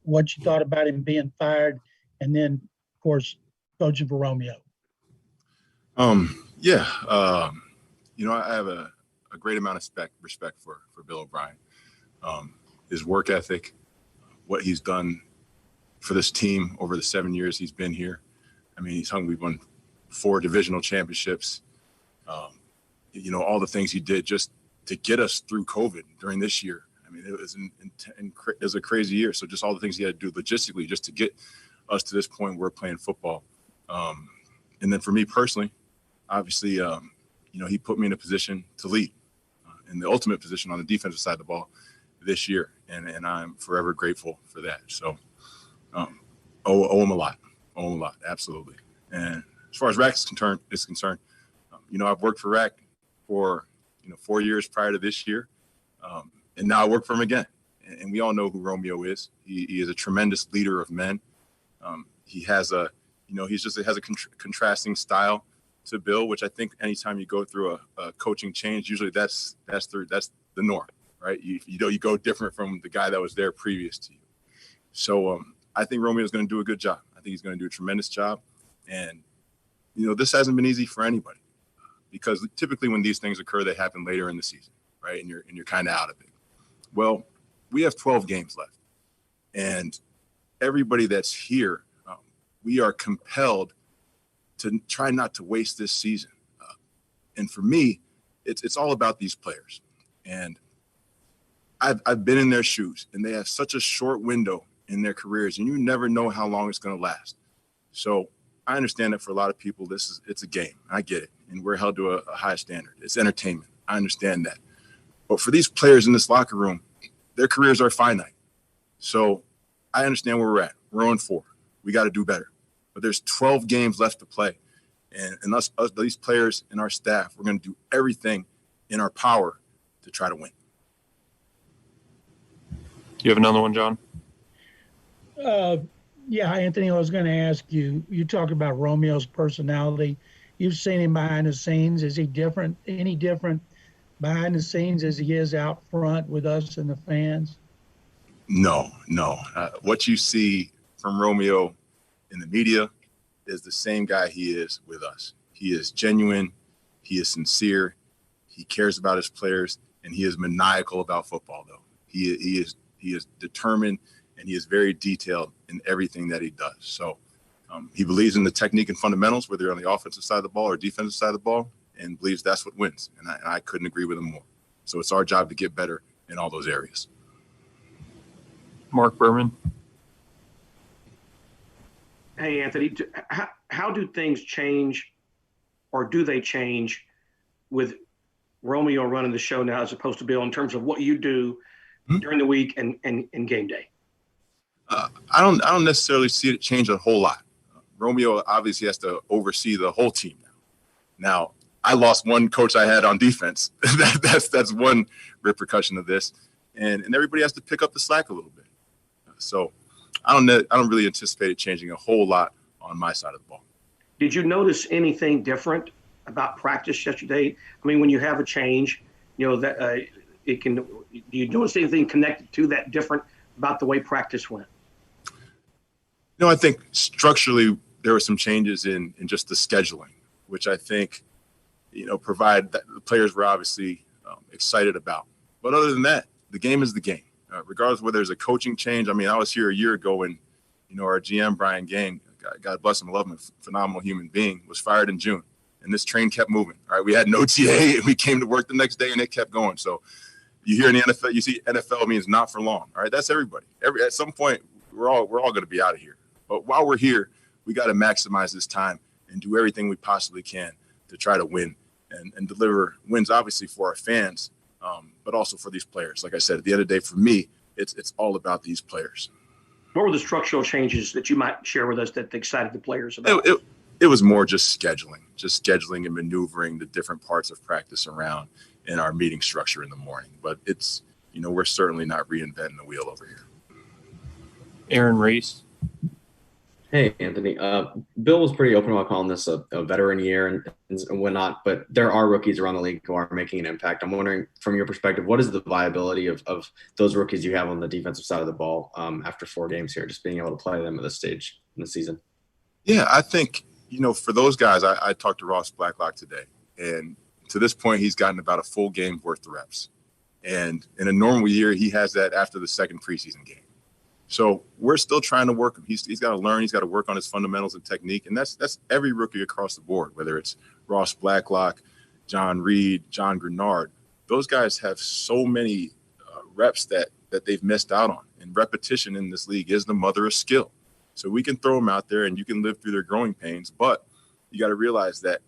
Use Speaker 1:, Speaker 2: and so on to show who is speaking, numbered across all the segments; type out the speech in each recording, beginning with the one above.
Speaker 1: what you thought about him being fired, and then, of course, coaching for Romeo.
Speaker 2: I have a great amount of respect for Bill O'Brien. His work ethic, what he's done for this team over the 7 years he's been here. I mean, we've won 4 divisional championships. All the things he did just to get us through COVID during this year. I mean, it was a crazy year. So just all the things he had to do logistically just to get us to this point where we're playing football. And then for me personally, obviously, he put me in a position to lead in the ultimate position on the defensive side of the ball this year. And I'm forever grateful for that. So owe him a lot. Absolutely. And as far as Rack is concerned, I've worked for Rack for 4 years prior to this year. And now I work for him again. And we all know who Romeo is. He is a tremendous leader of men. He has a contrasting style to Bill, which I think anytime you go through a coaching change, usually that's the norm, right? You go different from the guy that was there previous to you. So I think Romeo's going to do a good job. I think he's going to do a tremendous job. And, this hasn't been easy for anybody because typically when these things occur, they happen later in the season, right? And you're kind of out of it. Well, we have 12 games left. And everybody that's here, we are compelled to try not to waste this season. And for me, it's all about these players. And I've been in their shoes, and they have such a short window in their careers, and you never know how long it's going to last. So I understand that for a lot of people, it's a game. I get it. And we're held to a high standard. It's entertainment. I understand that. But for these players in this locker room, their careers are finite. So I understand where we're at. We're 0-4. We got to do better. But there's 12 games left to play. And us, these players and our staff, we're going to do everything in our power to try to win.
Speaker 3: You have another one, John?
Speaker 1: Yeah, Anthony, I was going to ask you, you talk about Romeo's personality. You've seen him behind the scenes. Is he any different behind the scenes as he is out front with us and the fans?
Speaker 2: No. What you see from Romeo in the media is the same guy he is with us. He is genuine. He is sincere. He cares about his players, and he is maniacal about football, though. He is determined, and he is very detailed in everything that he does. So he believes in the technique and fundamentals, whether on the offensive side of the ball or defensive side of the ball, and believes that's what wins. And I couldn't agree with him more. So it's our job to get better in all those areas.
Speaker 3: Mark Berman.
Speaker 4: Hey, Anthony, how do things change, or do they change with Romeo running the show now as opposed to Bill in terms of what you do during the week and game day?
Speaker 2: I don't necessarily see it change a whole lot. Romeo obviously has to oversee the whole team now. I lost one coach I had on defense. That's one repercussion of this, and everybody has to pick up the slack a little bit. So I don't really anticipate it changing a whole lot on my side of the ball.
Speaker 4: Did you notice anything different about practice yesterday? I mean, when you have a change, that it can. Do you notice anything connected to that different about the way practice went?
Speaker 2: I think structurally there were some changes in just the scheduling, which I think, provide that the players were obviously excited about. But other than that, the game is the game. Regardless of whether there's a coaching change. I mean, I was here a year ago when, our GM, Brian Gang, God bless him, I love him, a phenomenal human being, was fired in June. And this train kept moving. All right, we had no TA, and we came to work the next day, and it kept going. So you hear in the NFL, you see NFL means not for long. All right, that's everybody. At some point, we're all going to be out of here. But while we're here, we got to maximize this time and do everything we possibly can to try to win and deliver wins, obviously, for our fans, but also for these players. Like I said, at the end of the day, for me, it's all about these players.
Speaker 4: What were the structural changes that you might share with us that excited the players about?
Speaker 2: It was more just scheduling and maneuvering the different parts of practice around in our meeting structure in the morning. But it's, we're certainly not reinventing the wheel over here.
Speaker 3: Aaron Reese.
Speaker 5: Hey, Anthony. Bill was pretty open about calling this a veteran year and whatnot, but there are rookies around the league who are making an impact. I'm wondering, from your perspective, what is the viability of those rookies you have on the defensive side of the ball after 4 games here, just being able to play them at this stage in the season?
Speaker 2: Yeah, I think, for those guys, I talked to Ross Blacklock today, and to this point, he's gotten about a full game worth of reps. And in a normal year, he has that after the second preseason game. So we're still trying to work him. He's got to learn. He's got to work on his fundamentals and technique. And that's every rookie across the board, whether it's Ross Blacklock, John Reed, John Grenard. Those guys have so many reps that they've missed out on. And repetition in this league is the mother of skill. So we can throw them out there and you can live through their growing pains. But you got to realize that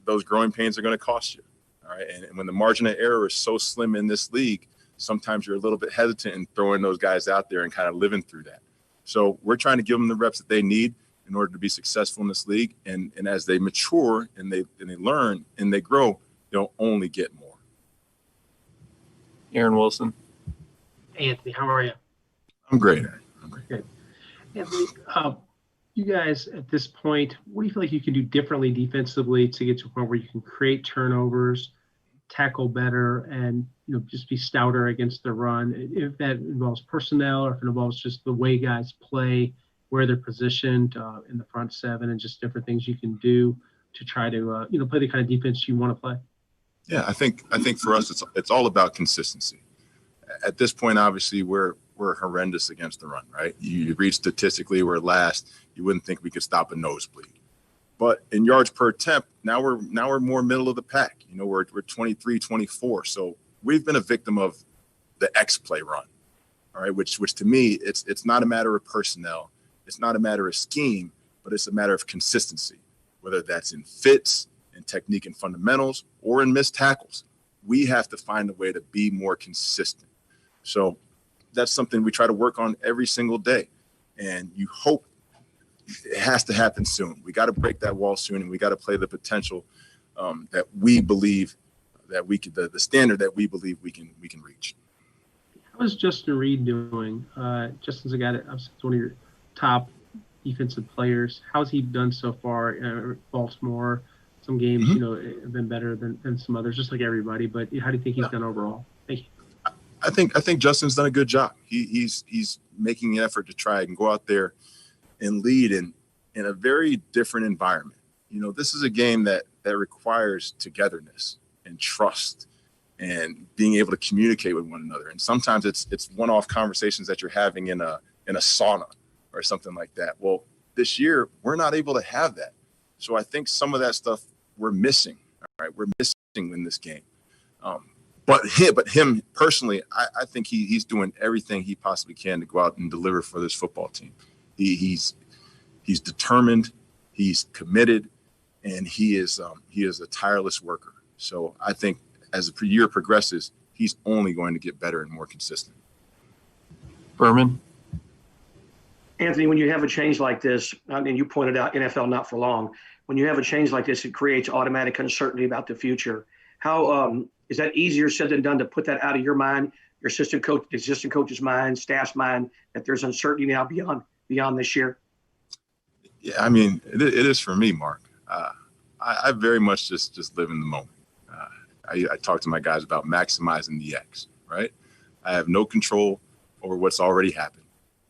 Speaker 2: those growing pains are going to cost you. All right. And when the margin of error is so slim in this league, sometimes you're a little bit hesitant in throwing those guys out there and kind of living through that. So we're trying to give them the reps that they need in order to be successful in this league. And as they mature and they learn and they grow, they'll only get more.
Speaker 3: Aaron Wilson.
Speaker 6: Anthony, how are you?
Speaker 2: I'm great.
Speaker 6: Good. Anthony, you guys at this point, what do you feel like you can do differently defensively to get to a point where you can create turnovers, tackle better, and just be stouter against the run? If that involves personnel or if it involves just the way guys play, where they're positioned in the front seven, and just different things you can do to try to play the kind of defense you want to play.
Speaker 2: Yeah, I think for us it's all about consistency. At this point, obviously we're horrendous against the run, right? You read statistically we're last. You wouldn't think we could stop a nosebleed. But in yards per attempt, now we're more middle of the pack. We're 23, 24. So we've been a victim of the X play run, all right, which to me, it's not a matter of personnel. It's not a matter of scheme, but it's a matter of consistency, whether that's in fits and technique and fundamentals or in missed tackles. We have to find a way to be more consistent. So that's something we try to work on every single day. And you hope it has to happen soon. We got to break that wall soon, and we got to play the potential that we believe that we could, the standard that we believe we can reach.
Speaker 6: How is Justin Reed doing? Justin's a guy that was one of your top defensive players. How's he done so far? Baltimore, some games, have been better than some others, just like everybody. But how do you think he's done overall? Thank you.
Speaker 2: I think Justin's done a good job. He's making an effort to try and go out there and lead in a very different environment. This is a game that requires togetherness and trust and being able to communicate with one another. And sometimes it's one-off conversations that you're having in a sauna or something like that. Well, this year we're not able to have that. So I think some of that stuff we're missing. All right, we're missing in this game. But him personally, I think he's doing everything he possibly can to go out and deliver for this football team. He's determined, he's committed, and he is a tireless worker. So I think as the year progresses, he's only going to get better and more consistent.
Speaker 3: Berman.
Speaker 4: Anthony, when you have a change like this, and you pointed out NFL not for long, when you have a change like this, it creates automatic uncertainty about the future. How is that easier said than done to put that out of your mind, your assistant coach's mind, staff's mind, that there's uncertainty now beyond this year?
Speaker 2: Yeah, I mean, it is for me, Mark. I very much just live in the moment. I talk to my guys about maximizing the X, right? I have no control over what's already happened,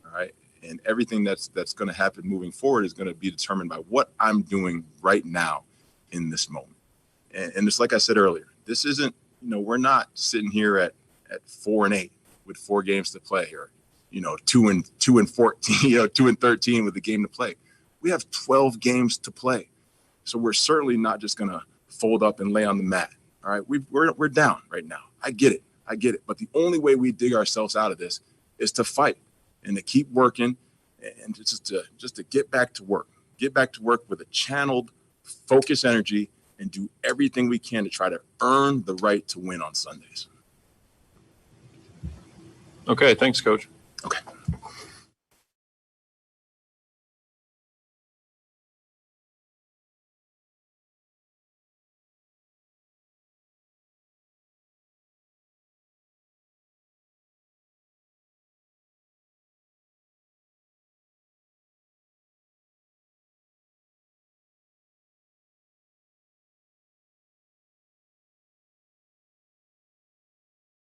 Speaker 2: all right? And everything that's going to happen moving forward is going to be determined by what I'm doing right now in this moment. And just like I said earlier, this isn't, we're not sitting here at 4-8 with 4 games to play, or 2-14, 2-13 with the game to play. We have 12 games to play. So we're certainly not just going to fold up and lay on the mat. All right. We're down right now. I get it. But the only way we dig ourselves out of this is to fight and to keep working and just to get back to work with a channeled, focused energy and do everything we can to try to earn the right to win on Sundays.
Speaker 3: Okay. Thanks, Coach.